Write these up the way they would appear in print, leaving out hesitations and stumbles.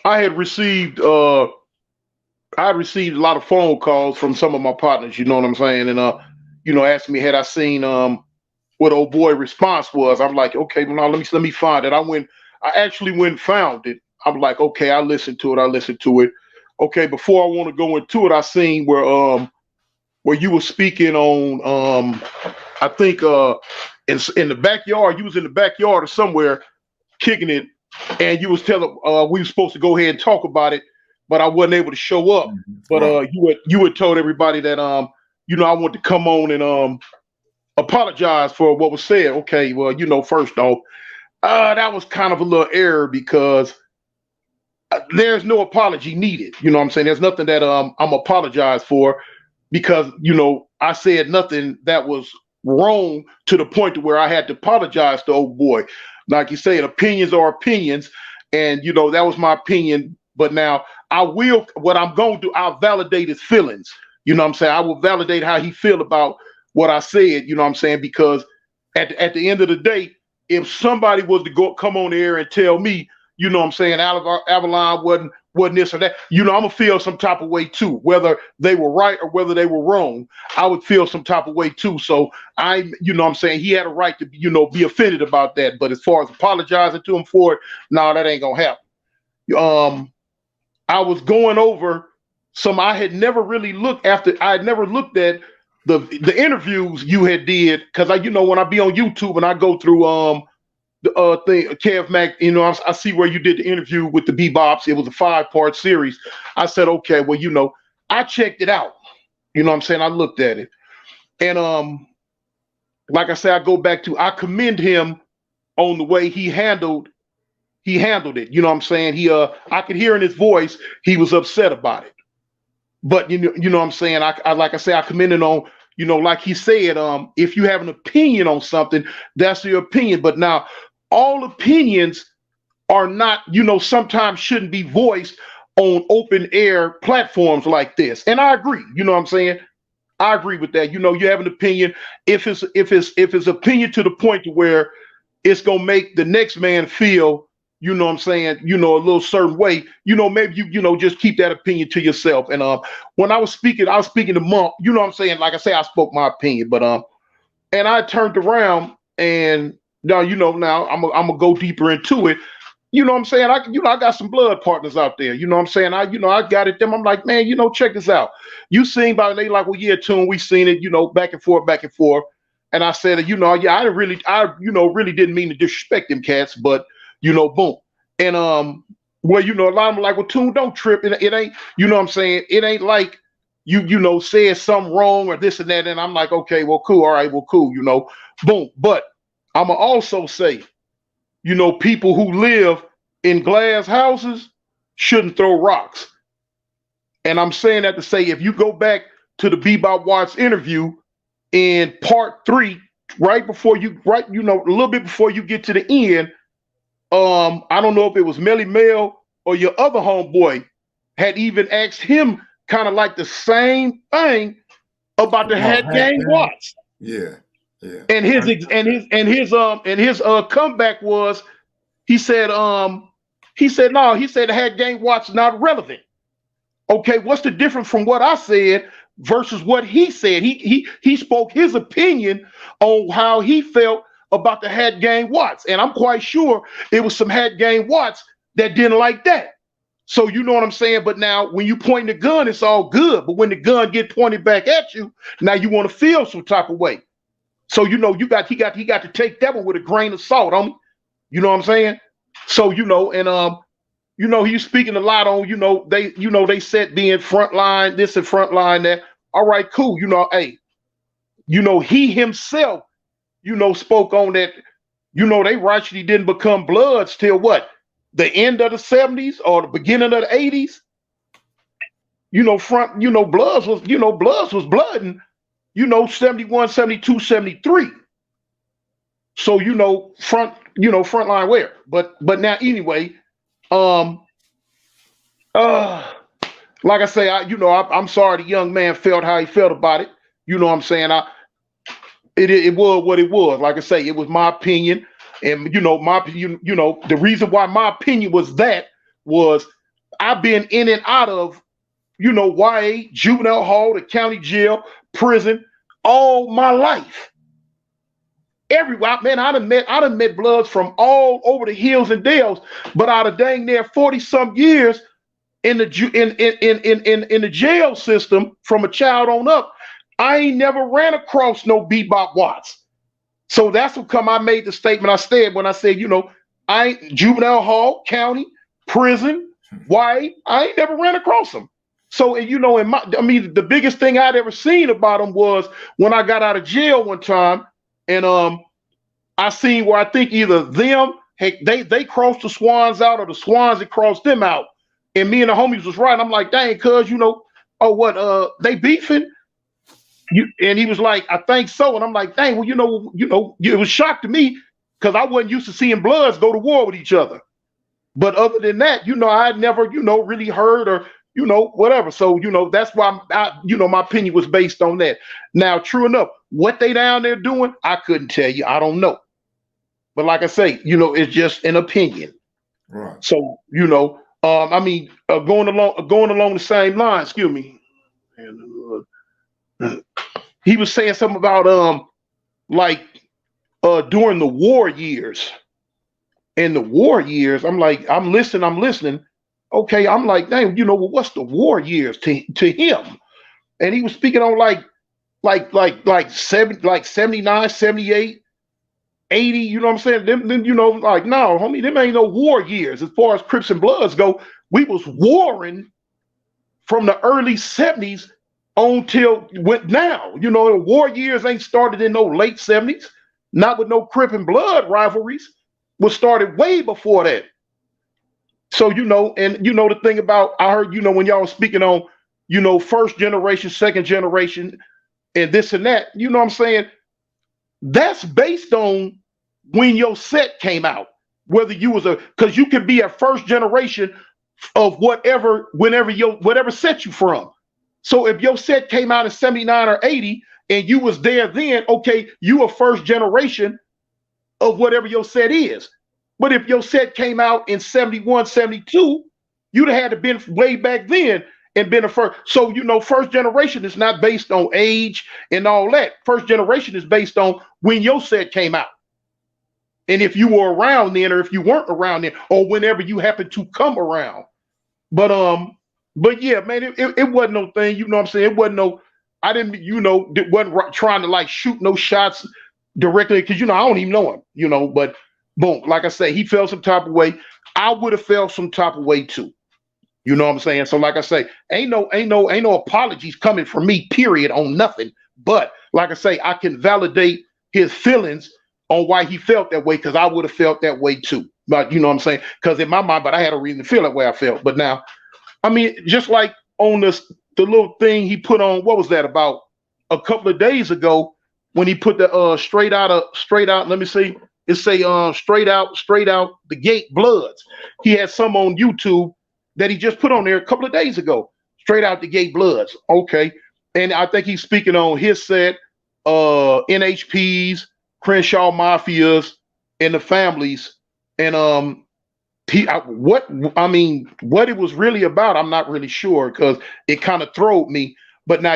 I had received I received a lot of phone calls from some of my partners, you know what I'm saying, and asking me had I seen what old boy response was. I'm like, okay, well, now let me find it. I actually went and found it. I'm like, okay, I listened to it. Okay, before I want to go into it, I seen where you were speaking on I think in the backyard, you was in the backyard or somewhere kicking it, and you was telling we were supposed to go ahead and talk about it, but I wasn't able to show up. But you had told everybody that I want to come on and apologize for what was said. Okay, well, first off, that was kind of a little error because there's no apology needed. You know what I'm saying? There's nothing that I'm apologize for because I said nothing that was wrong to the point to where I had to apologize to old boy. Like you said, opinions are opinions, and that was my opinion. But now what I'm going to do, I'll validate his feelings. You know what I'm saying? I will validate how he feel about what I said, you know what I'm saying? Because at the end of the day, if somebody was to come on the air and tell me, you know what I'm saying, Avalon wasn't this or that, I'm gonna feel some type of way too, whether they were right or whether they were wrong. I would feel some type of way too. So you know what I'm saying, he had a right to be offended about that. But as far as apologizing to him for it, no, that ain't gonna happen. I was going over I had never really looked at the interviews you had did, because when I be on YouTube and I go through the thing, Kev Mac, I see where you did the interview with the BeBops. It was a 5-part series. I said, okay, well, I checked it out. You know what I'm saying? I looked at it. And like I said, I commend him on the way he handled it. You know what I'm saying? I could hear in his voice he was upset about it. But you know what I'm saying? I like I say, I commended on, like he said, if you have an opinion on something, that's your opinion. But now all opinions are not, sometimes shouldn't be voiced on open air platforms like this. And I agree, you know what I'm saying? I agree with that. You have an opinion. If it's opinion to the point to where it's gonna make the next man feel, you know what I'm saying, a little certain way, maybe you just keep that opinion to yourself. And when I was speaking to Monk, you know what I'm saying, like I say, I spoke my opinion, but and I turned around and now now I'm gonna go deeper into it. You know what I'm saying? I got some blood partners out there. You know what I'm saying? I got it them. I'm like, man, check this out. You seen about it, they like, well, yeah, Tune, we seen it, back and forth. And I said, yeah, I really didn't mean to disrespect them cats, but boom. And well, a lot of them are like, well, Tune, don't trip. It ain't, you know what I'm saying? It ain't like you said something wrong or this and that. And I'm like, okay, well, cool. All right, well, cool, boom. But I'ma also say, people who live in glass houses shouldn't throw rocks. And I'm saying that to say, if you go back to the BeBop Watts interview in part 3, a little bit before you get to the end, I don't know if it was Melly Mel or your other homeboy had even asked him kind of like the same thing about the Hat Gang Watts. Yeah. And his comeback was, he said no, the Hat Gang Watts not relevant. Okay, what's the difference from what I said versus what he said? He spoke his opinion on how he felt about the Hat Gang Watts, and I'm quite sure it was some Hat Gang Watts that didn't like that. So you know what I'm saying? But now when you point the gun, it's all good. But when the gun get pointed back at you, now you want to feel some type of way. So he got to take that one with a grain of salt, homie. You know what I'm saying? So and he's speaking a lot on they said being frontline this and frontline that. All right, cool. Hey, he himself spoke on that. They rightly didn't become Bloods till what? The end of the 70s or the beginning of the 80s. Bloods was blooding. 71, 72, 73. So, frontline wear. But now anyway, like I say, I'm sorry the young man felt how he felt about it. You know what I'm saying? It was what it was. Like I say, it was my opinion. And the reason why my opinion was I've been in and out of, YA, juvenile hall, the county jail, prison, all my life. Everywhere, man, I done met bloods from all over the hills and dales, but out of dang near 40-some years in the in the jail system from a child on up, I ain't never ran across no BeBop Watts. So that's what come I made the statement I said when I said, I ain't juvenile hall, county, prison, why I ain't never ran across them. So, the biggest thing I'd ever seen about them was when I got out of jail one time, and I seen where I think either them, they crossed the Swans out, or the Swans had crossed them out. And me and the homies was riding. I'm like, dang, cuz, they beefing? And he was like, I think so. And I'm like, dang, well, it was shock to me because I wasn't used to seeing bloods go to war with each other. But other than that, I had never, really heard or, whatever. So, that's why my opinion was based on that. Now, true enough, what they down there doing, I couldn't tell you. I don't know. But like I say, it's just an opinion. Right. So, going along the same line, excuse me. He was saying something about during the war years. In the war years, I'm like, I'm listening. Okay, I'm like, dang, what's the war years to him? And he was speaking on like 79, 78, 80, you know what I'm saying? Then no, homie, them ain't no war years. As far as Crips and Bloods go, we was warring from the early 70s on till now. The war years ain't started in no late 70s, not with no Crip and Blood rivalries. Was started way before that. So, the thing about, I heard, when y'all was speaking on, first generation, second generation, and this and that, you know what I'm saying? That's based on when your set came out, whether you was because you could be a first generation of whatever set you from. So if your set came out in 79 or 80 and you was there then, okay, you a first generation of whatever your set is. But if your set came out in 71, 72, you'd have had to been way back then and been a first. So, first generation is not based on age and all that. First generation is based on when your set came out. And if you were around then, or if you weren't around then, or whenever you happened to come around. But yeah, man, it wasn't no thing, you know what I'm saying? It wasn't no, I didn't, it wasn't trying to like shoot no shots directly, because I don't even know him, but boom, like I say, he felt some type of way. I would have felt some type of way too. You know what I'm saying? So like I say, ain't no apologies coming from me, period, on nothing. But like I say, I can validate his feelings on why he felt that way, because I would have felt that way too. But you know what I'm saying? Because in my mind, but I had a reason to feel that way I felt. But now, I mean, just like on the little thing he put on, what was that, about a couple of days ago, when he put the straight out, let me see. It say straight out the gate Bloods. He had some on YouTube that he just put on there a couple of days ago. Straight out the gate Bloods. Okay. And I think he's speaking on his set, NHPs, Crenshaw Mafias, and the families. And what it was really about, I'm not really sure, because it kind of throwed me. But now,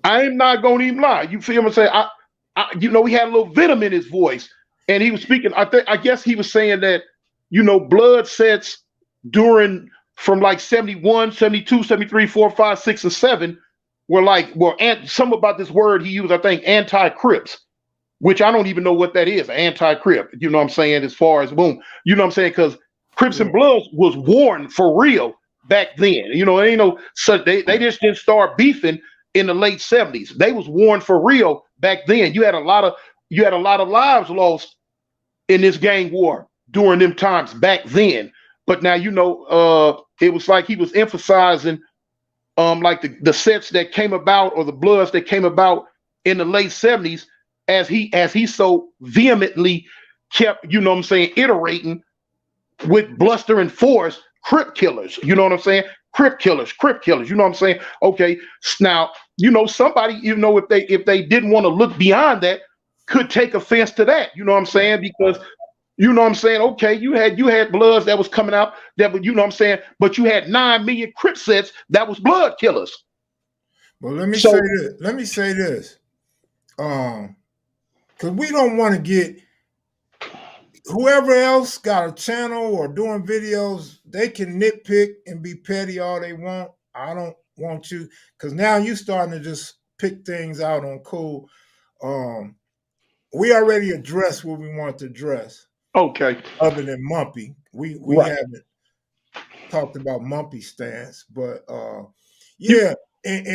I'm not gonna even lie. You feel me? Say he had a little venom in his voice, and he was speaking. I guess he was saying that, blood sets during from like 71, 72, 73, 4, 5, 6, and 7 were some about this word he used, I think, anti-Crips, which I don't even know what that is, anti-Crip. You know what I'm saying? As far as boom, you know what I'm saying? Because Crips and Bloods was warring for real back then. Ain't no such they just didn't start beefing in the late 70s. They was warring for real back then. You had a lot of lives lost in this gang war during them times back then. But now, it was like he was emphasizing like the sets that came about, or the Bloods that came about in the late 70s, as he so vehemently kept, iterating with bluster and force, Crip killers, you know what I'm saying? Crip killers, you know what I'm saying? Okay, now, somebody, if they didn't want to look beyond that, could take offense to that, you know what I'm saying? Because You know what I'm saying? Okay, you had Bloods that was coming out that would, you know what I'm saying, but you had 9 million Crip sets that was blood killers. Well, let me So say this. Let me say this. Because we don't want to get whoever else got a channel or doing videos, they can nitpick and be petty all they want. I don't want you, because now you starting to just pick things out on cool. We already addressed what we want to address. okay. Other than Mumpy, we Right. haven't talked about Mumpy stance, but yeah,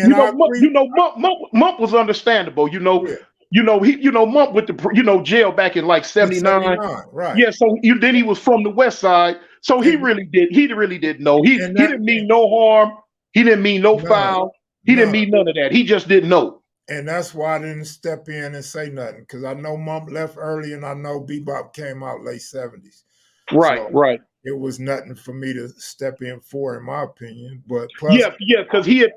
Mump was understandable. Mump with the jail back in like 79. Right? Yeah, so then he was from the West Side, so he really didn't know. He didn't mean no harm. He didn't mean no foul. He didn't mean none of that. He just didn't know. And that's why I didn't step in and say nothing, because I know Mump left early, and I know BeBop came out late 70s. Right, so right. It was nothing for me to step in for, in my opinion. But plus, because he had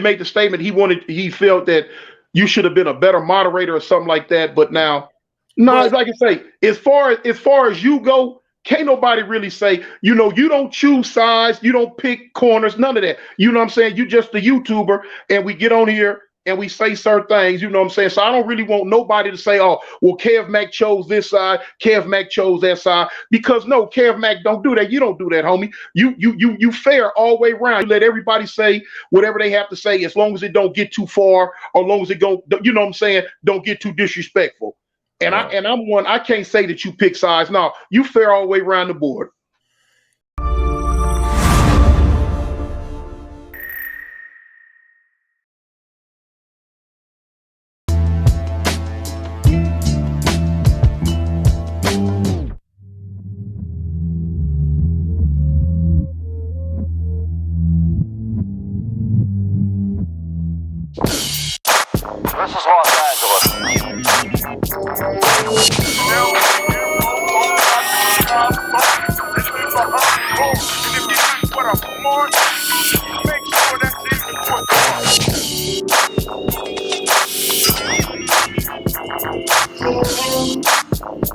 made the statement he felt that you should have been a better moderator or something like that. But now, like I say, as far as you go, can't nobody really say, you don't choose sides, you don't pick corners, none of that. You know what I'm saying? You just a YouTuber, and we get on here and we say certain things, you know what I'm saying? So I don't really want nobody to say, oh, well, Kev Mac chose this side, Kev Mac chose that side. Because no, Kev Mac don't do that. You don't do that, homie. You fair all the way around. You let everybody say whatever they have to say, as long as it don't get too far, or as long as it go, you know what I'm saying, don't get too disrespectful. And I'm one, I can't say that you pick sides. No, you fair all the way around the board. This is Los Angeles.